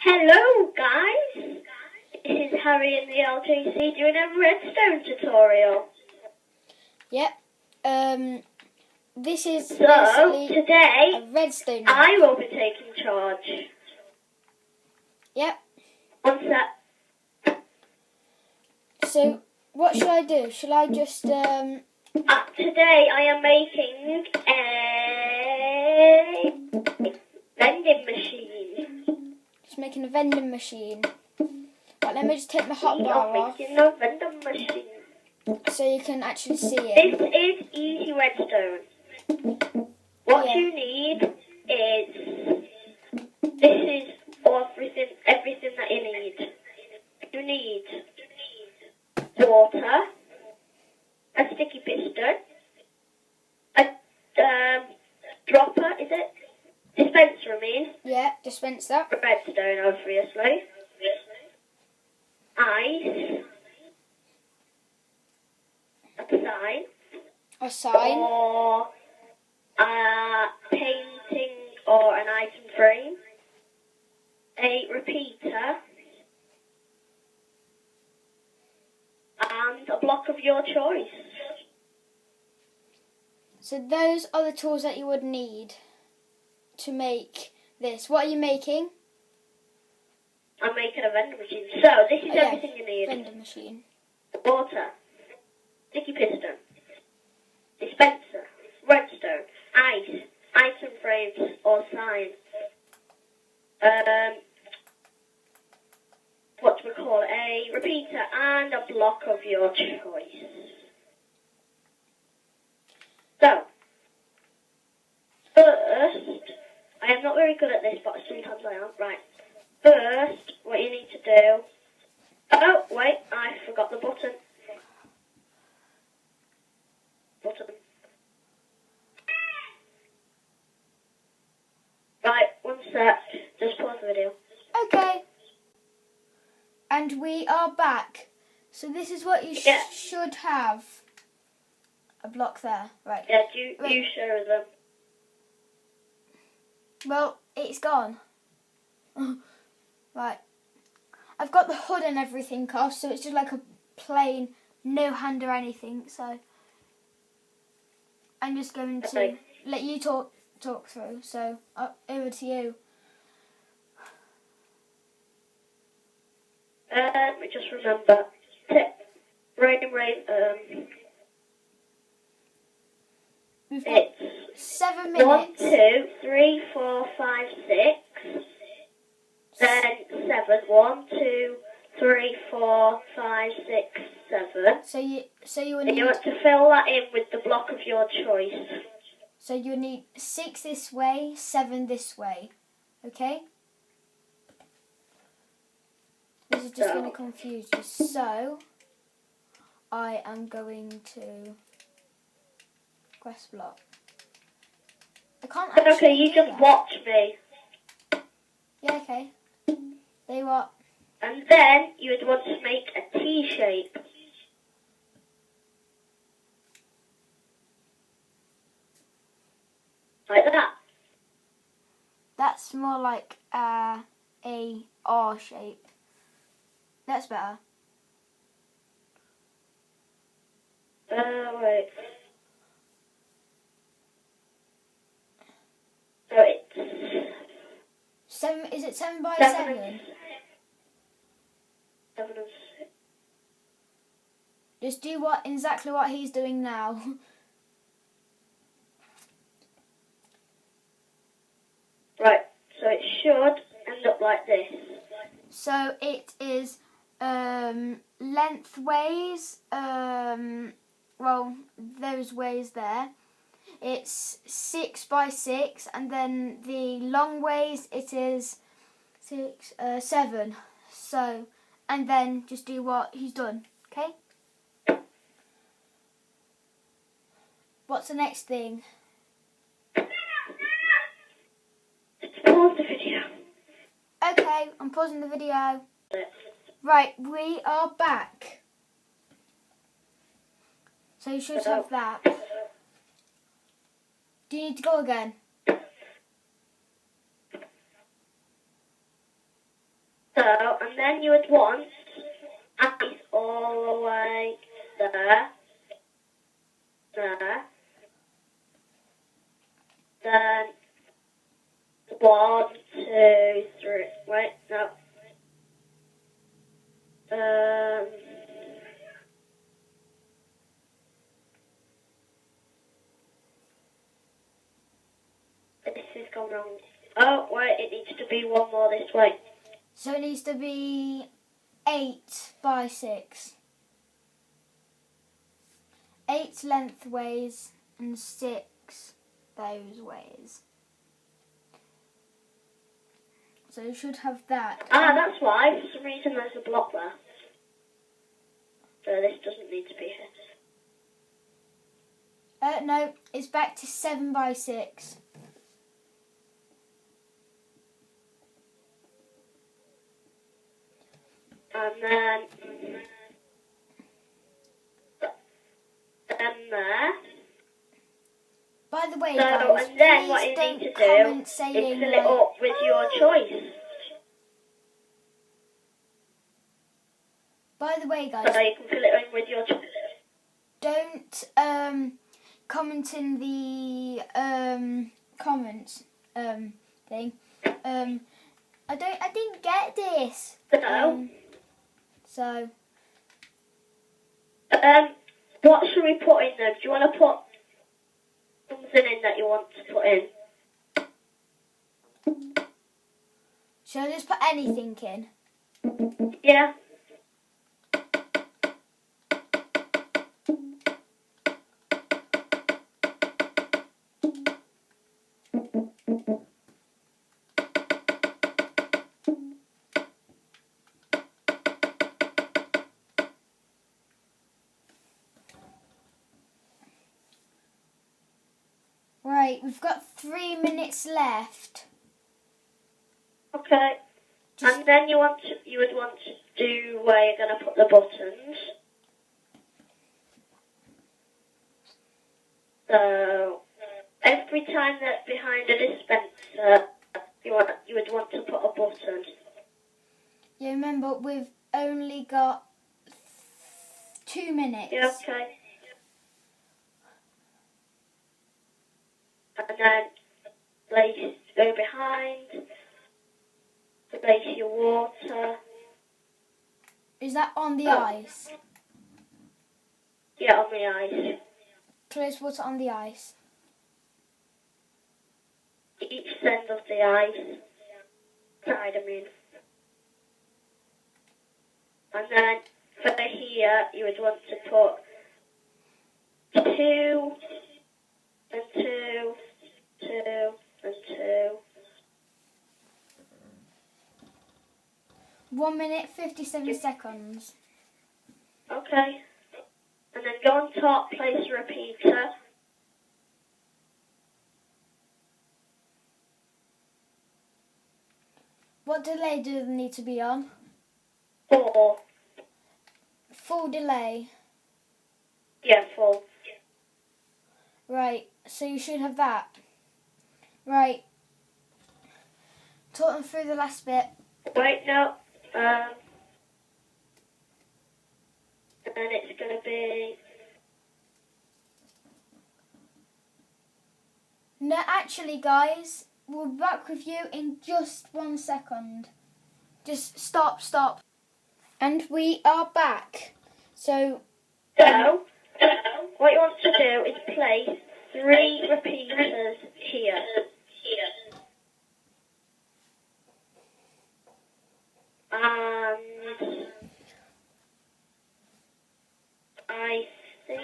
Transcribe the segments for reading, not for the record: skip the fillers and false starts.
Hello guys, this is Harry in the LJC doing a redstone tutorial. Yep. This is So today today a redstone. I will be taking charge. Yep. One sec. So what shall I do? Shall I just Today I am making a vending machine. just making a vending machine? Right, let me just take my hot We bar are off making a vending machine. so you can actually see This it. is easy redstone. What Yeah. you need is everything that you need. You need water, a sticky piston, a dropper, is it? Dispenser, I mean. Yeah, dispense that. Redstone, obviously. Ice. A sign. A sign. Or a painting or an item frame. A repeater. And a block of your choice. So those are the tools that you would need to make this. What are you making? I'm making a vending machine. So this is everything you need. Vending machine. Water, sticky piston, dispenser, redstone, ice, item frames or signs. What do we call it? A repeater and a block of your choice. So, first, I am not very good at this, but sometimes I am. Right. First, what you need to do... Oh, wait, I forgot the button. Right, one sec. Just pause the video. Okay. And we are back. So this is what you should have. A block there, right. Yeah, you show them. Well, it's gone. Right. I've got the hood and everything off, so it's just like a plain, no hand or anything, so I'm just going to let you talk through, so over to you. Let me just remember. We've got It's 7 minutes. 1, 2, 3, 4, 5, 6. Then 7. 1, 2, 3, 4, 5, 6, 7. So you will And you need. want to fill that in with the block of your choice. So you need 6 this way, 7 this way. Okay. This is just going to confuse you. So I am going to press block. I can't actually. Okay, you just watch me. Yeah, okay. They what? And then you would want to make a T shape. Like that. That's more like a R shape. That's better. Wait. So it's 7. Is it 7 by 7? 7? 7 and 6. Just do exactly what he's doing now. Right, so it should end up like this. So it is lengthways. Well, those ways there. It's 6 by 6, and then the long ways it is 7. So, and then just do what he's done. Okay. What's the next thing? Pause the video. Okay, I'm pausing the video. Right, we are back. So you should have that. Do you need to go again? and then you would want ice all the way there. Then 1, 2, 3. Wait, no. This has gone wrong. Oh, wait, it needs to be one more this way. So it needs to be 8 by 6. 8 lengthways and 6 those ways. So you should have that. Ah, that's why. For some reason there's a block there. So this doesn't need to be here. No, it's back to 7 by 6. And then there. By the way, So, guys, and then please what you don't need to comment do saying is fill it like, up with your choice. by the way, guys, So you can fill it in with your choice. don't comment in the comments thing. I didn't get this. So, So what should we put in there? Do you want to put something in that you want to put in? shall I just put anything in? Yeah. Right, we've got 3 minutes left. Okay. And then you would want to do where you're going to put the buttons. So every time that's behind a dispenser, you would want to put a button. Yeah, remember we've only got 2 minutes. Yeah, okay. And then go behind, place your water. Is that on the ice? Yeah, on the ice. Place water on the ice. Each end of the ice. Side, I mean. And then for here, you would want to put 2 and 2, 2 and 2. 1 minute 57 seconds. Okay. And then go on top, place a repeater. What delay do they need to be on? 4. Full delay. Yeah, 4. Right, so you should have that. Right. Talk them through the last bit. Wait, no. And it's going to be... No, actually, guys, we'll be back with you in just 1 second. Just stop. And we are back. So, what you want to do is place 3 repeaters here. And I think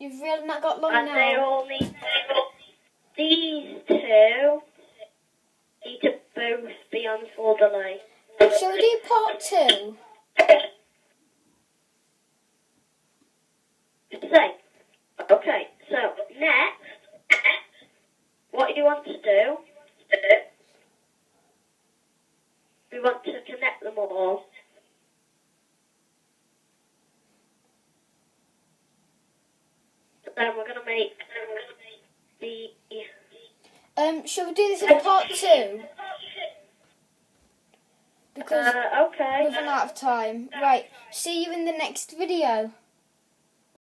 you've really not got long and now. they all need these 2 need to both be on full delay. Shall we do part 2? Say, okay, so next, what you want to do, we want to connect them all. Then we're going to make the... Shall we do this in part 2? Because Okay. we've run out of time. Right, see you in the next video.